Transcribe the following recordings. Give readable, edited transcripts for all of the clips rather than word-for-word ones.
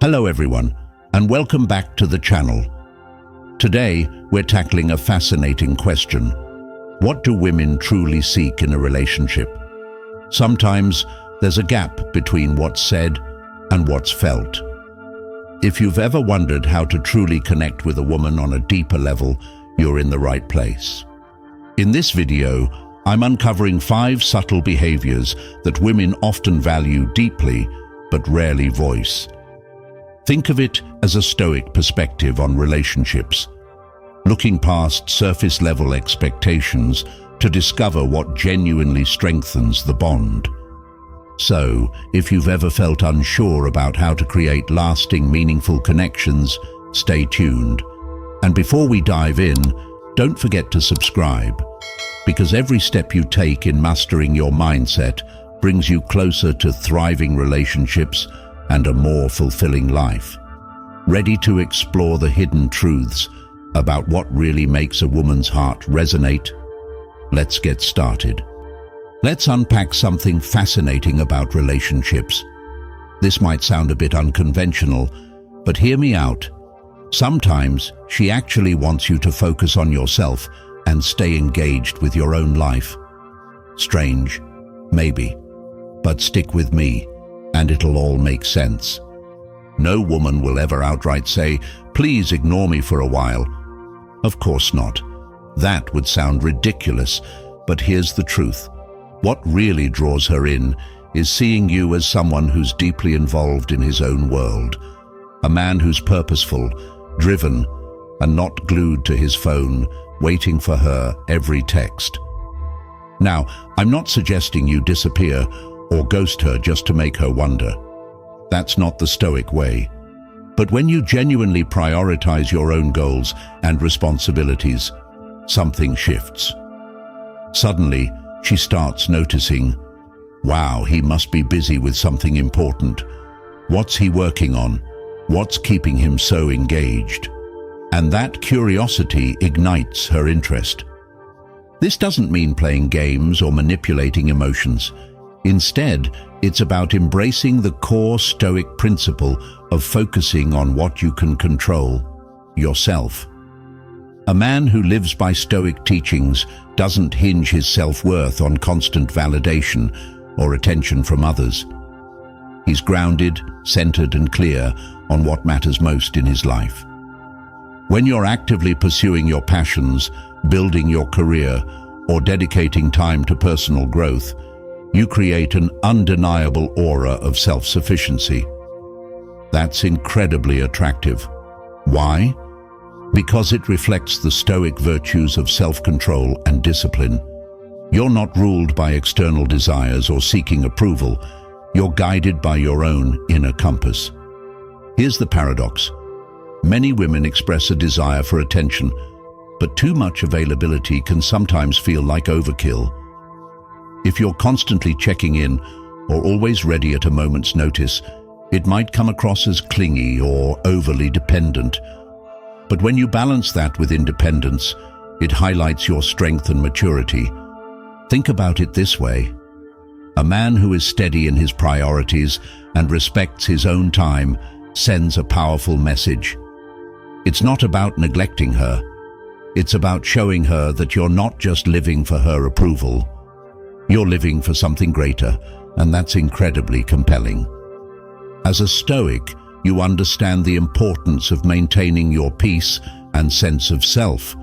Hello everyone, and welcome back to the channel. Today, we're tackling a fascinating question. What do women truly seek in a relationship? Sometimes, there's a gap between what's said and what's felt. If you've ever wondered how to truly connect with a woman on a deeper level, you're in the right place. In this video, I'm uncovering 5 subtle behaviors that women often value deeply, but rarely voice. Think of it as a Stoic perspective on relationships, looking past surface-level expectations to discover what genuinely strengthens the bond. So, if you've ever felt unsure about how to create lasting, meaningful connections, stay tuned. And before we dive in, don't forget to subscribe, because every step you take in mastering your mindset brings you closer to thriving relationships and a more fulfilling life. Ready to explore the hidden truths about what really makes a woman's heart resonate? Let's get started. Let's unpack something fascinating about relationships. This might sound a bit unconventional, but hear me out. Sometimes she actually wants you to focus on yourself and stay engaged with your own life. Strange, maybe, but stick with me, and it'll all make sense. No woman will ever outright say, "Please ignore me for a while." Of course not. That would sound ridiculous, but here's the truth. What really draws her in is seeing you as someone who's deeply involved in his own world. A man who's purposeful, driven, and not glued to his phone, waiting for her every text. Now, I'm not suggesting you disappear or ghost her just to make her wonder. That's not the Stoic way. But when you genuinely prioritize your own goals and responsibilities, something shifts. Suddenly, she starts noticing, wow, he must be busy with something important. What's he working on? What's keeping him so engaged? And that curiosity ignites her interest. This doesn't mean playing games or manipulating emotions. Instead, it's about embracing the core Stoic principle of focusing on what you can control, yourself. A man who lives by Stoic teachings doesn't hinge his self-worth on constant validation or attention from others. He's grounded, centered, and clear on what matters most in his life. When you're actively pursuing your passions, building your career, or dedicating time to personal growth, you create an undeniable aura of self-sufficiency. That's incredibly attractive. Why? Because it reflects the Stoic virtues of self-control and discipline. You're not ruled by external desires or seeking approval. You're guided by your own inner compass. Here's the paradox. Many women express a desire for attention, but too much availability can sometimes feel like overkill. If you're constantly checking in or always ready at a moment's notice, it might come across as clingy or overly dependent. But when you balance that with independence, it highlights your strength and maturity. Think about it this way. A man who is steady in his priorities and respects his own time sends a powerful message. It's not about neglecting her. It's about showing her that you're not just living for her approval. You're living for something greater, and that's incredibly compelling. As a Stoic, you understand the importance of maintaining your peace and sense of self.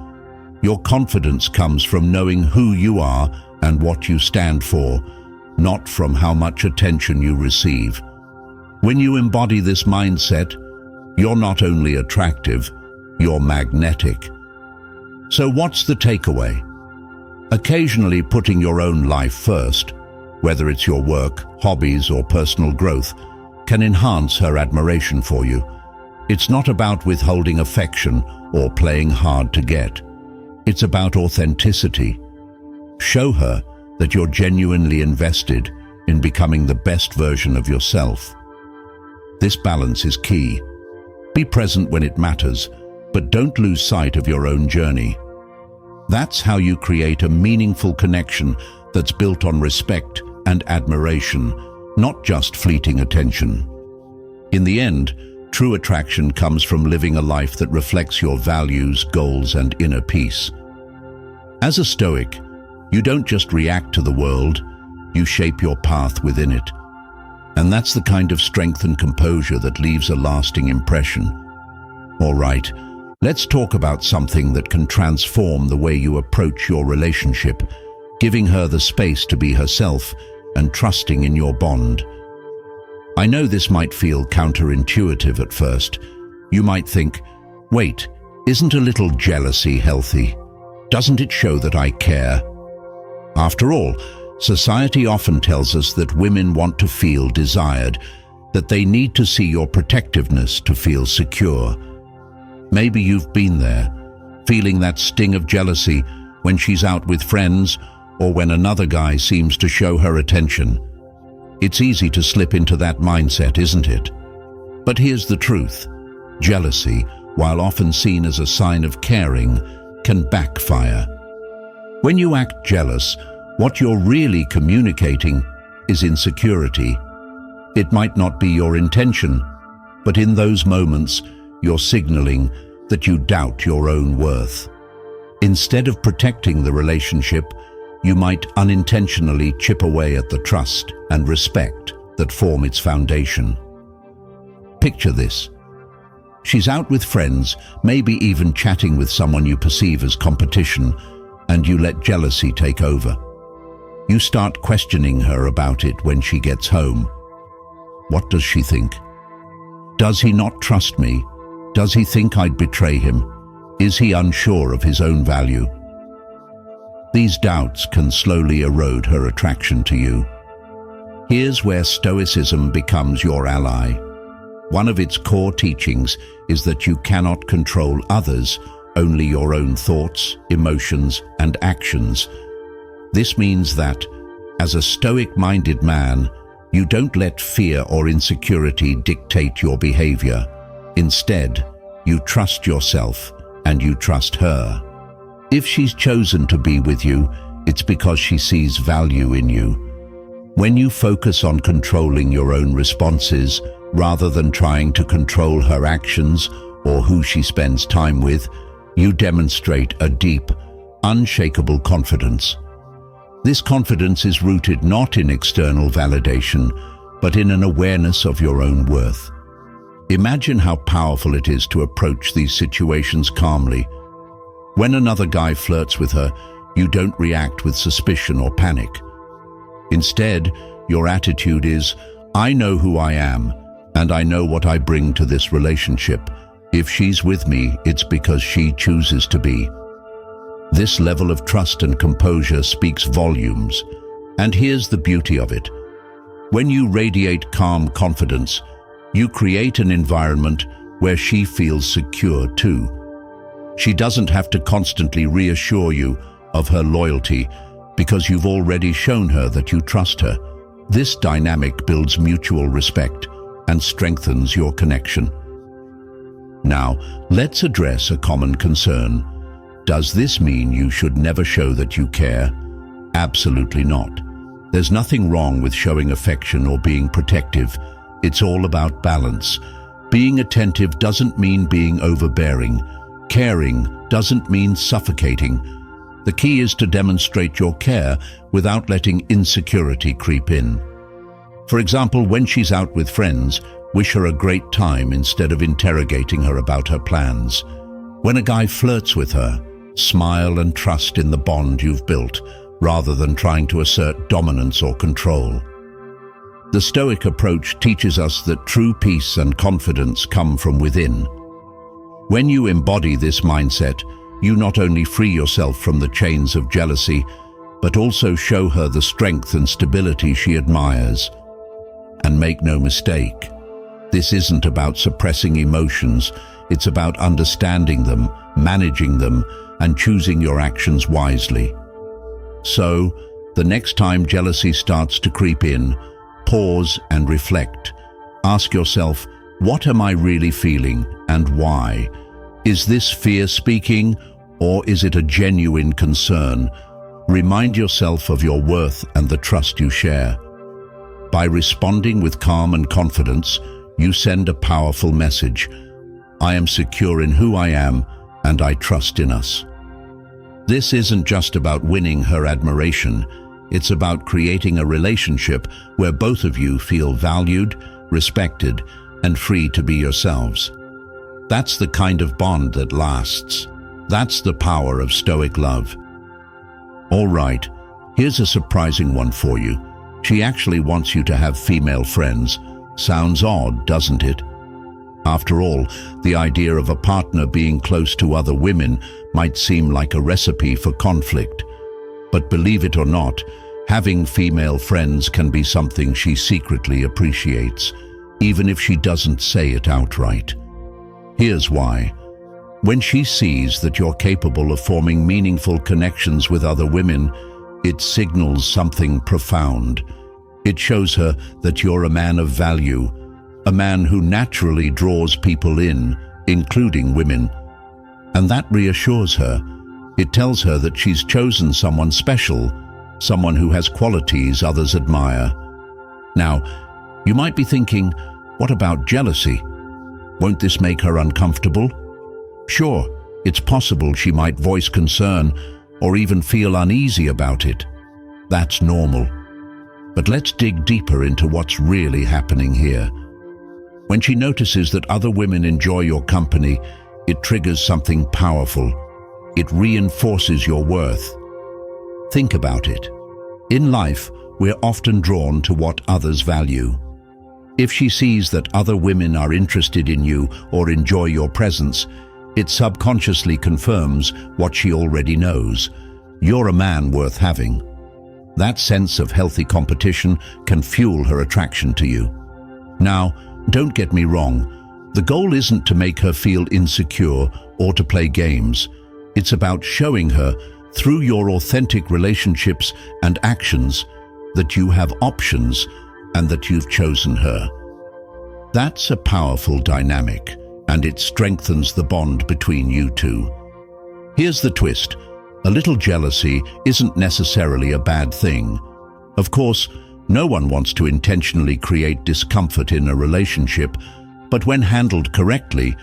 Your confidence comes from knowing who you are and what you stand for, not from how much attention you receive. When you embody this mindset, you're not only attractive, you're magnetic. So what's the takeaway? Occasionally putting your own life first, whether it's your work, hobbies, or personal growth, can enhance her admiration for you. It's not about withholding affection or playing hard to get. It's about authenticity. Show her that you're genuinely invested in becoming the best version of yourself. This balance is key. Be present when it matters, but don't lose sight of your own journey. That's how you create a meaningful connection that's built on respect and admiration, not just fleeting attention. In the end, True attraction comes from living a life that reflects your values, goals, and inner peace. As a Stoic, you don't just react to the world, you shape your path within it. And that's the kind of strength and composure that leaves a lasting impression. All right, let's talk about something that can transform the way you approach your relationship, giving her the space to be herself and trusting in your bond. I know this might feel counterintuitive at first. You might think, wait, isn't a little jealousy healthy? Doesn't it show that I care? After all, society often tells us that women want to feel desired, that they need to see your protectiveness to feel secure. Maybe you've been there, feeling that sting of jealousy when she's out with friends or when another guy seems to show her attention. It's easy to slip into that mindset, isn't it? But here's the truth. Jealousy, while often seen as a sign of caring, can backfire. When you act jealous, what you're really communicating is insecurity. It might not be your intention, but in those moments, you're signaling that you doubt your own worth. Instead of protecting the relationship, you might unintentionally chip away at the trust and respect that form its foundation. Picture this. She's out with friends, maybe even chatting with someone you perceive as competition, and you let jealousy take over. You start questioning her about it when she gets home. What does she think? Does he not trust me? Does he think I'd betray him? Is he unsure of his own value? These doubts can slowly erode her attraction to you. Here's where Stoicism becomes your ally. One of its core teachings is that you cannot control others, only your own thoughts, emotions, and actions. This means that, as a Stoic-minded man, you don't let fear or insecurity dictate your behavior. Instead, you trust yourself and you trust her. If she's chosen to be with you, it's because she sees value in you. When you focus on controlling your own responses rather than trying to control her actions or who she spends time with, you demonstrate a deep, unshakable confidence. This confidence is rooted not in external validation, but in an awareness of your own worth. Imagine how powerful it is to approach these situations calmly. When another guy flirts with her, you don't react with suspicion or panic. Instead, your attitude is, I know who I am, and I know what I bring to this relationship. If she's with me, it's because she chooses to be. This level of trust and composure speaks volumes. And here's the beauty of it. When you radiate calm confidence, you create an environment where she feels secure too. She doesn't have to constantly reassure you of her loyalty because you've already shown her that you trust her. This dynamic builds mutual respect and strengthens your connection. Now, let's address a common concern. Does this mean you should never show that you care? Absolutely not. There's nothing wrong with showing affection or being protective. It's all about balance. Being attentive doesn't mean being overbearing. Caring doesn't mean suffocating. The key is to demonstrate your care without letting insecurity creep in. For example, when she's out with friends, wish her a great time instead of interrogating her about her plans. When a guy flirts with her, smile and trust in the bond you've built, rather than trying to assert dominance or control. The Stoic approach teaches us that true peace and confidence come from within. When you embody this mindset, you not only free yourself from the chains of jealousy, but also show her the strength and stability she admires. And make no mistake, this isn't about suppressing emotions, it's about understanding them, managing them, and choosing your actions wisely. So, the next time jealousy starts to creep in, pause and reflect. Ask yourself, what am I really feeling and why? Is this fear speaking, or is it a genuine concern? Remind yourself of your worth and the trust you share. By responding with calm and confidence, you send a powerful message. I am secure in who I am, and I trust in us. This isn't just about winning her admiration. It's about creating a relationship where both of you feel valued, respected, and free to be yourselves. That's the kind of bond that lasts. That's the power of Stoic love. All right, here's a surprising one for you. She actually wants you to have female friends. Sounds odd, doesn't it? After all, the idea of a partner being close to other women might seem like a recipe for conflict. But believe it or not, having female friends can be something she secretly appreciates, even if she doesn't say it outright. Here's why. When she sees that you're capable of forming meaningful connections with other women, it signals something profound. It shows her that you're a man of value, a man who naturally draws people in, including women. And that reassures her. It tells her that she's chosen someone special, someone who has qualities others admire. Now, you might be thinking, what about jealousy? Won't this make her uncomfortable? Sure, it's possible she might voice concern or even feel uneasy about it. That's normal. But let's dig deeper into what's really happening here. When she notices that other women enjoy your company, it triggers something powerful. It reinforces your worth. Think about it. In life, we're often drawn to what others value. If she sees that other women are interested in you or enjoy your presence, it subconsciously confirms what she already knows. You're a man worth having. That sense of healthy competition can fuel her attraction to you. Now, don't get me wrong. The goal isn't to make her feel insecure or to play games. It's about showing her, through your authentic relationships and actions, that you have options and that you've chosen her. That's a powerful dynamic, and it strengthens the bond between you two. Here's the twist. A little jealousy isn't necessarily a bad thing. Of course, no one wants to intentionally create discomfort in a relationship, but when handled correctly,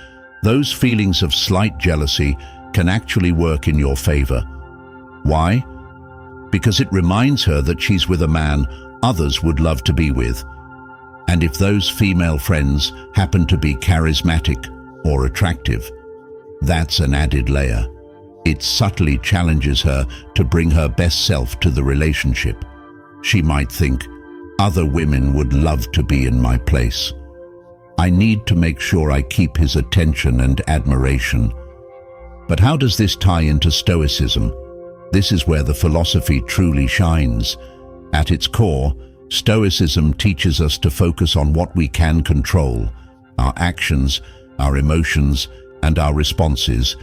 those feelings of slight jealousy can actually work in your favor. Why? Because it reminds her that she's with a man others would love to be with. And if those female friends happen to be charismatic or attractive, that's an added layer. It subtly challenges her to bring her best self to the relationship. She might think, other women would love to be in my place. I need to make sure I keep his attention and admiration. But how does this tie into Stoicism? This is where the philosophy truly shines. At its core, Stoicism teaches us to focus on what we can control, our actions, our emotions, and our responses,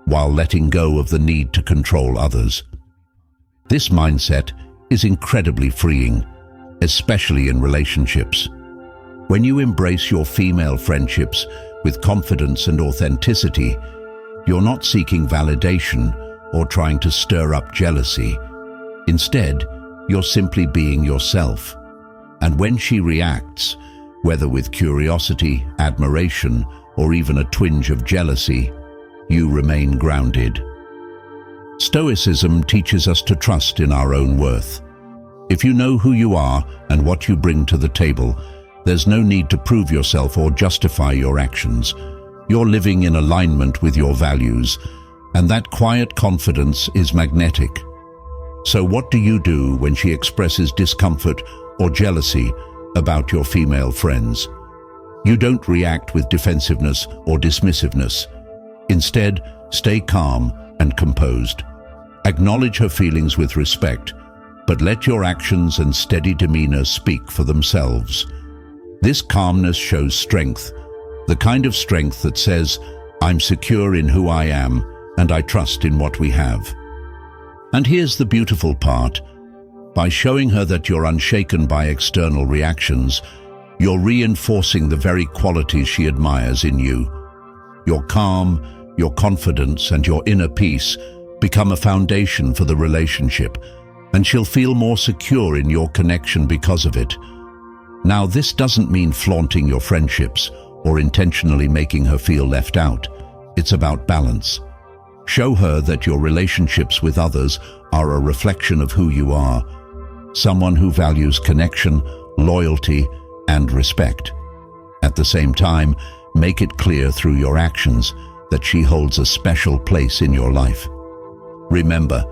while letting go of the need to control others. This mindset is incredibly freeing, especially in relationships. When you embrace your female friendships with confidence and authenticity, you're not seeking validation or trying to stir up jealousy. Instead, you're simply being yourself. And when she reacts, whether with curiosity, admiration, or even a twinge of jealousy, you remain grounded. Stoicism teaches us to trust in our own worth. If you know who you are and what you bring to the table, there's no need to prove yourself or justify your actions. You're living in alignment with your values, and that quiet confidence is magnetic. So what do you do when she expresses discomfort or jealousy about your female friends? You don't react with defensiveness or dismissiveness. Instead, stay calm and composed. Acknowledge her feelings with respect, but let your actions and steady demeanor speak for themselves. This calmness shows strength, the kind of strength that says, I'm secure in who I am, and I trust in what we have. And here's the beautiful part. By showing her that you're unshaken by external reactions, you're reinforcing the very qualities she admires in you. Your calm, your confidence, and your inner peace become a foundation for the relationship, and she'll feel more secure in your connection because of it. Now, this doesn't mean flaunting your friendships or intentionally making her feel left out. It's about balance. Show her that your relationships with others are a reflection of who you are, someone who values connection, loyalty, and respect. At the same time, make it clear through your actions that she holds a special place in your life. Remember,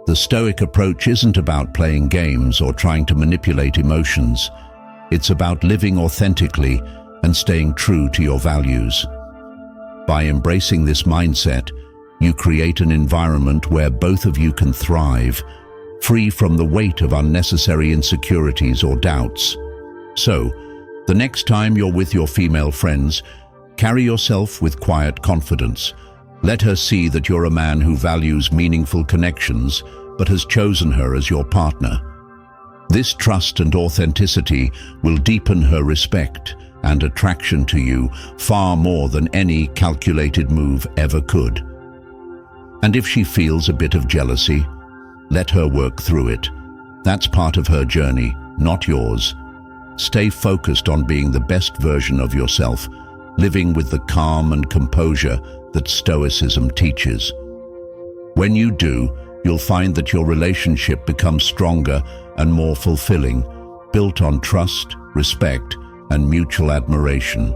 the Stoic approach isn't about playing games or trying to manipulate emotions. It's about living authentically and staying true to your values. By embracing this mindset, you create an environment where both of you can thrive, free from the weight of unnecessary insecurities or doubts. So, the next time you're with your female friends, carry yourself with quiet confidence. Let her see that you're a man who values meaningful connections, but has chosen her as your partner. This trust and authenticity will deepen her respect and attraction to you far more than any calculated move ever could. And if she feels a bit of jealousy, let her work through it. That's part of her journey, not yours. Stay focused on being the best version of yourself, living with the calm and composure that Stoicism teaches. When you do, you'll find that your relationship becomes stronger and more fulfilling, built on trust, respect, and mutual admiration.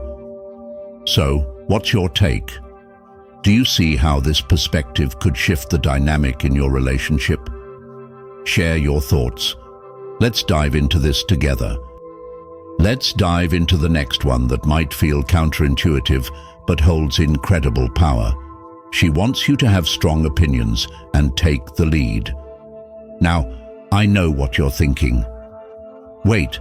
So, what's your take? Do you see how this perspective could shift the dynamic in your relationship? Share your thoughts. Let's dive into this together. Let's dive into the next one that might feel counterintuitive but holds incredible power. She wants you to have strong opinions and take the lead. Now, I know what you're thinking. Wait,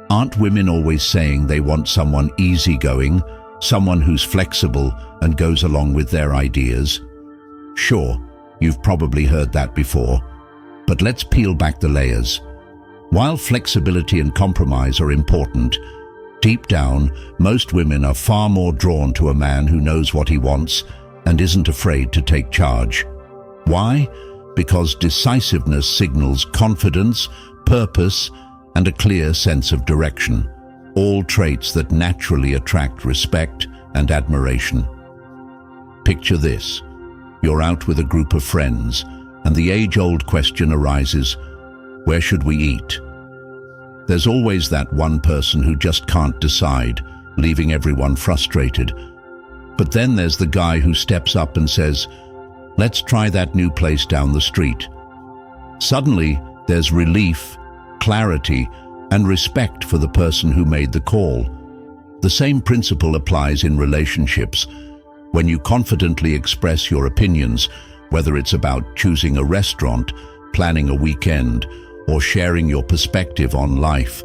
aren't women always saying they want someone easygoing, someone who's flexible and goes along with their ideas? Sure, you've probably heard that before, but let's peel back the layers. While flexibility and compromise are important, deep down, most women are far more drawn to a man who knows what he wants and isn't afraid to take charge. Why? Because decisiveness signals confidence, purpose, and a clear sense of direction, all traits that naturally attract respect and admiration. Picture this. You're out with a group of friends, and the age-old question arises, where should we eat? There's always that one person who just can't decide, leaving everyone frustrated. But then there's the guy who steps up and says, let's try that new place down the street. Suddenly, there's relief, clarity, and respect for the person who made the call. The same principle applies in relationships. When you confidently express your opinions, whether it's about choosing a restaurant, planning a weekend, or sharing your perspective on life,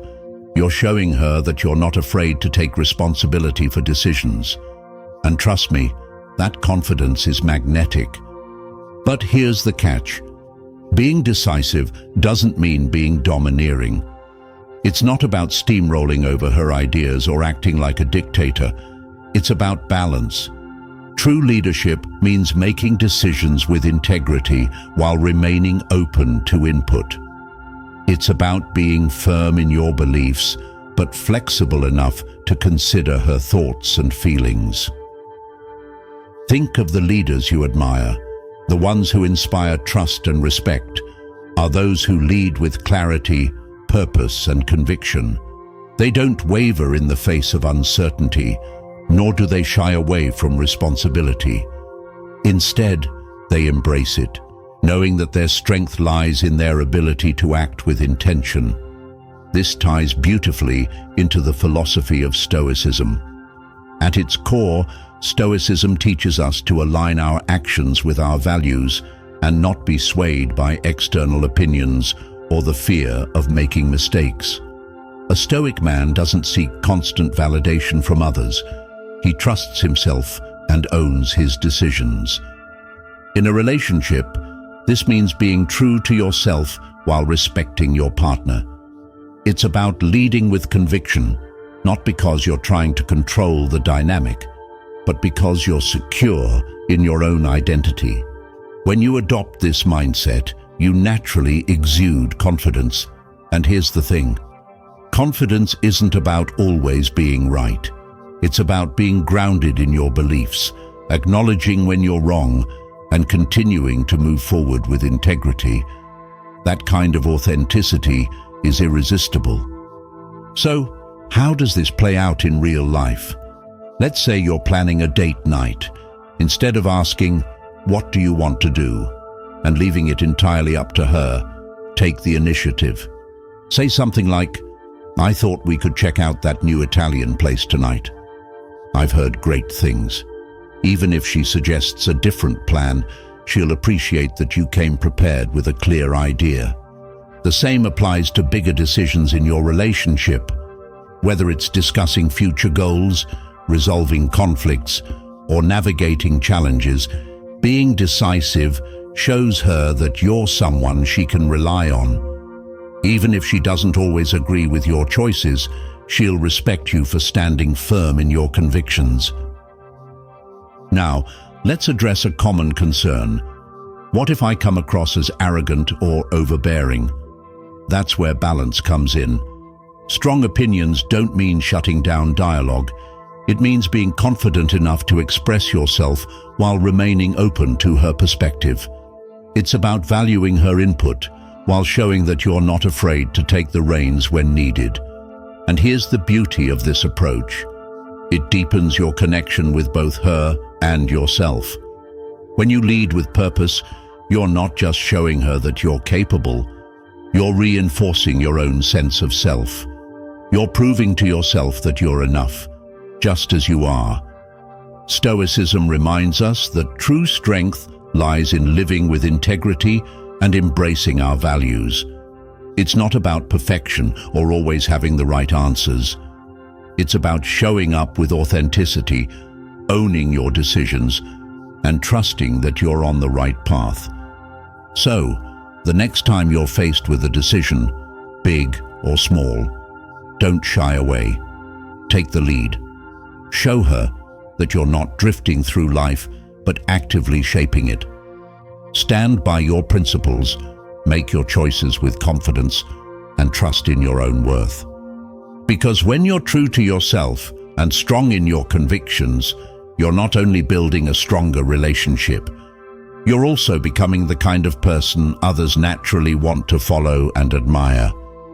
you're showing her that you're not afraid to take responsibility for decisions. And trust me, that confidence is magnetic. But here's the catch. Being decisive doesn't mean being domineering. It's not about steamrolling over her ideas or acting like a dictator. It's about balance. True leadership means making decisions with integrity while remaining open to input. It's about being firm in your beliefs, but flexible enough to consider her thoughts and feelings. Think of the leaders you admire. The ones who inspire trust and respect are those who lead with clarity, purpose, and conviction. They don't waver in the face of uncertainty, nor do they shy away from responsibility. Instead, they embrace it, knowing that their strength lies in their ability to act with intention. This ties beautifully into the philosophy of Stoicism. At its core, Stoicism teaches us to align our actions with our values and not be swayed by external opinions or the fear of making mistakes. A Stoic man doesn't seek constant validation from others. He trusts himself and owns his decisions. In a relationship, this means being true to yourself while respecting your partner. It's about leading with conviction, not because you're trying to control the dynamic, but because you're secure in your own identity. When you adopt this mindset, you naturally exude confidence. And here's the thing, Confidence isn't about always being right. It's about being grounded in your beliefs, acknowledging when you're wrong, and continuing to move forward with integrity. That kind of authenticity is irresistible. So, how does this play out in real life? Let's say you're planning a date night. Instead of asking, "What do you want to do?" and leaving it entirely up to her, take the initiative. Say something like, "I thought we could check out that new Italian place tonight. I've heard great things." Even if she suggests a different plan, she'll appreciate that you came prepared with a clear idea. The same applies to bigger decisions in your relationship. Whether it's discussing future goals, resolving conflicts, or navigating challenges, being decisive shows her that you're someone she can rely on. Even if she doesn't always agree with your choices, she'll respect you for standing firm in your convictions. Now, let's address a common concern. What if I come across as arrogant or overbearing? That's where balance comes in. Strong opinions don't mean shutting down dialogue. It means being confident enough to express yourself while remaining open to her perspective. It's about valuing her input while showing that you're not afraid to take the reins when needed. And here's the beauty of this approach. It deepens your connection with both her and yourself. When you lead with purpose, you're not just showing her that you're capable, you're reinforcing your own sense of self. You're proving to yourself that you're enough, just as you are. Stoicism reminds us that true strength lies in living with integrity and embracing our values. It's not about perfection or always having the right answers. It's about showing up with authenticity, owning your decisions, and trusting that you're on the right path. So, the next time you're faced with a decision, big or small, don't shy away. Take the lead. Show her that you're not drifting through life, but actively shaping it. Stand by your principles, make your choices with confidence, and trust in your own worth. Because when you're true to yourself and strong in your convictions, you're not only building a stronger relationship, you're also becoming the kind of person others naturally want to follow and admire.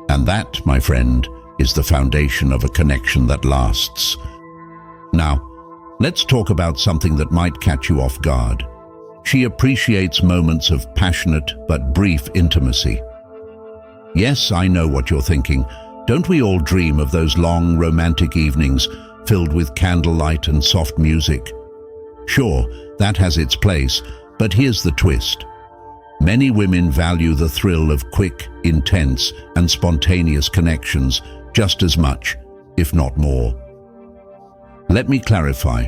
And that, my friend, is the foundation of a connection that lasts. Now, let's talk about something that might catch you off guard. She appreciates moments of passionate but brief intimacy. Yes, I know what you're thinking. Don't we all dream of those long, romantic evenings filled with candlelight and soft music? Sure, that has its place, but here's the twist. Many women value the thrill of quick, intense, and spontaneous connections just as much, if not more. Let me clarify.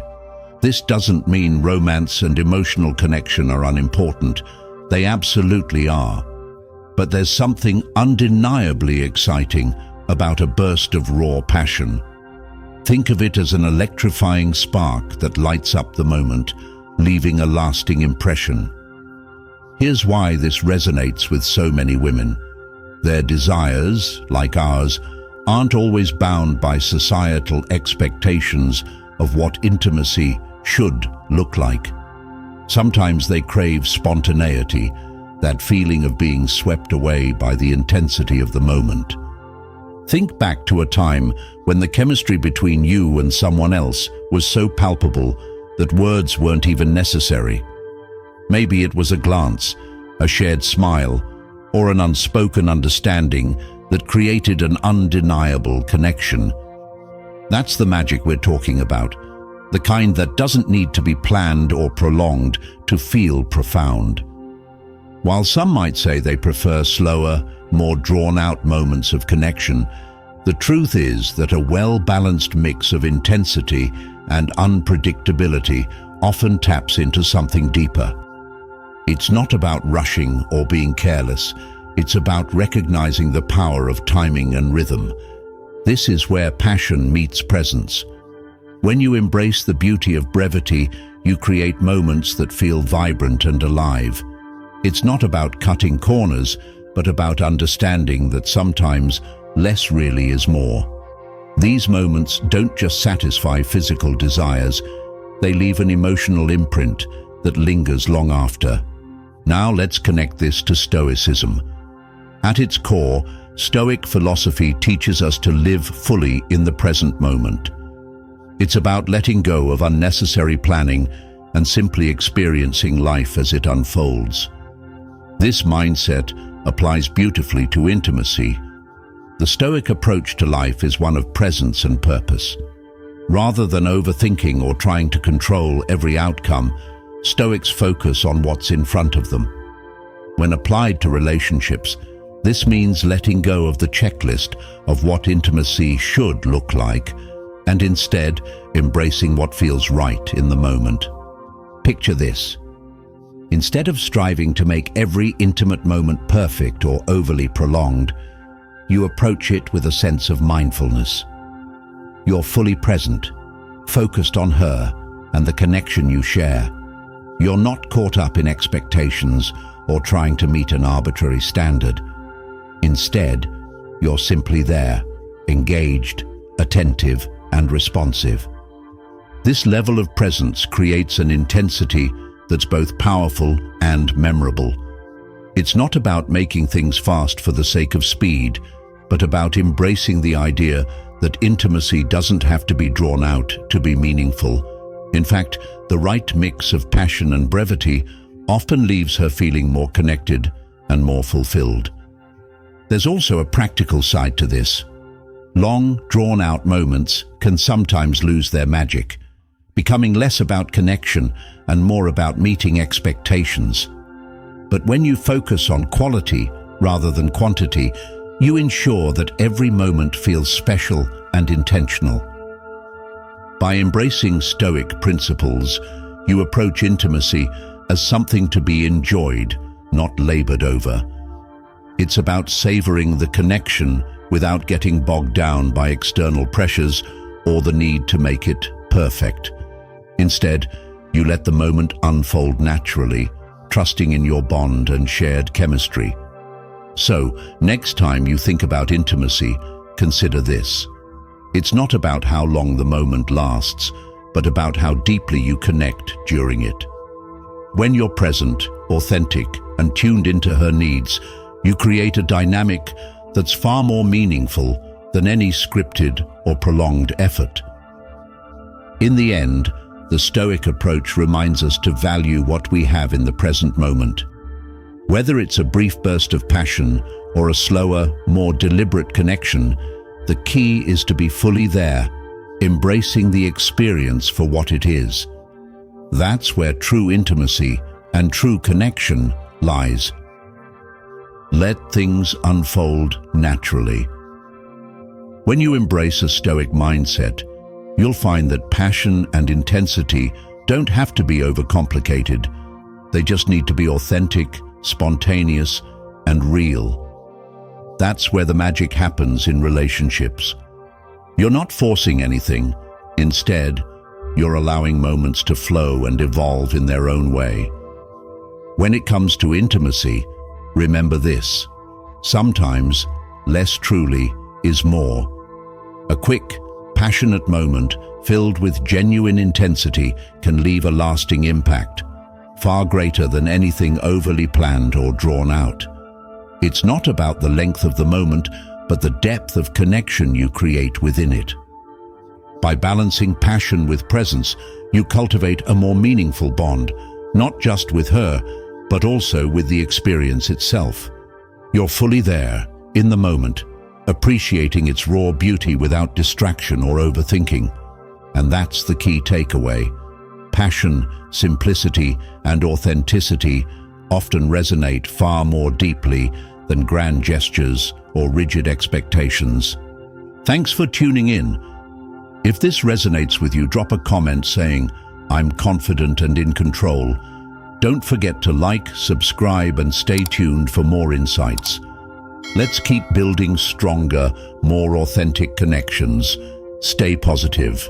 This doesn't mean romance and emotional connection are unimportant. They absolutely are. But there's something undeniably exciting about a burst of raw passion. Think of it as an electrifying spark that lights up the moment, leaving a lasting impression. Here's why this resonates with so many women. Their desires, like ours, aren't always bound by societal expectations of what intimacy should look like. Sometimes they crave spontaneity, that feeling of being swept away by the intensity of the moment. Think back to a time when the chemistry between you and someone else was so palpable that words weren't even necessary. Maybe it was a glance, a shared smile, or an unspoken understanding that created an undeniable connection. That's the magic we're talking about, the kind that doesn't need to be planned or prolonged to feel profound. While some might say they prefer slower, more drawn-out moments of connection, the truth is that a well-balanced mix of intensity and unpredictability often taps into something deeper. It's not about rushing or being careless. It's about recognizing the power of timing and rhythm. This is where passion meets presence. When you embrace the beauty of brevity, you create moments that feel vibrant and alive. It's not about cutting corners, but about understanding that sometimes less really is more. These moments don't just satisfy physical desires, they leave an emotional imprint that lingers long after. Now let's connect this to Stoicism. At its core, Stoic philosophy teaches us to live fully in the present moment. It's about letting go of unnecessary planning and simply experiencing life as it unfolds. This mindset applies beautifully to intimacy. The Stoic approach to life is one of presence and purpose. Rather than overthinking or trying to control every outcome, Stoics focus on what's in front of them. When applied to relationships, this means letting go of the checklist of what intimacy should look like, and instead embracing what feels right in the moment. Picture this. Instead of striving to make every intimate moment perfect or overly prolonged, you approach it with a sense of mindfulness. You're fully present, focused on her and the connection you share. You're not caught up in expectations or trying to meet an arbitrary standard. Instead, you're simply there, engaged, attentive, and responsive. This level of presence creates an intensity that's both powerful and memorable. It's not about making things fast for the sake of speed, but about embracing the idea that intimacy doesn't have to be drawn out to be meaningful. In fact, the right mix of passion and brevity often leaves her feeling more connected and more fulfilled. There's also a practical side to this. Long, drawn-out moments can sometimes lose their magic, becoming less about connection and more about meeting expectations. But when you focus on quality rather than quantity, you ensure that every moment feels special and intentional. By embracing Stoic principles, you approach intimacy as something to be enjoyed, not labored over. It's about savoring the connection without getting bogged down by external pressures or the need to make it perfect. Instead, you let the moment unfold naturally, trusting in your bond and shared chemistry. So, next time you think about intimacy, consider this. It's not about how long the moment lasts, but about how deeply you connect during it. When you're present, authentic, and tuned into her needs, you create a dynamic that's far more meaningful than any scripted or prolonged effort. In the end, the Stoic approach reminds us to value what we have in the present moment. Whether it's a brief burst of passion or a slower, more deliberate connection, the key is to be fully there, embracing the experience for what it is. That's where true intimacy and true connection lies. Let things unfold naturally. When you embrace a Stoic mindset, you'll find that passion and intensity don't have to be overcomplicated. They just need to be authentic, spontaneous, and real. That's where the magic happens in relationships. You're not forcing anything. Instead, you're allowing moments to flow and evolve in their own way. When it comes to intimacy, remember this: sometimes less truly is more. A quick, passionate moment filled with genuine intensity can leave a lasting impact, far greater than anything overly planned or drawn out. It's not about the length of the moment, but the depth of connection you create within it. By balancing passion with presence, you cultivate a more meaningful bond, not just with her, but also with the experience itself. You're fully there, in the moment, appreciating its raw beauty without distraction or overthinking. And that's the key takeaway. Passion, simplicity, and authenticity often resonate far more deeply than grand gestures or rigid expectations. Thanks for tuning in. If this resonates with you, drop a comment saying, "I'm confident and in control." Don't forget to like, subscribe, and stay tuned for more insights. Let's keep building stronger, more authentic connections. Stay positive.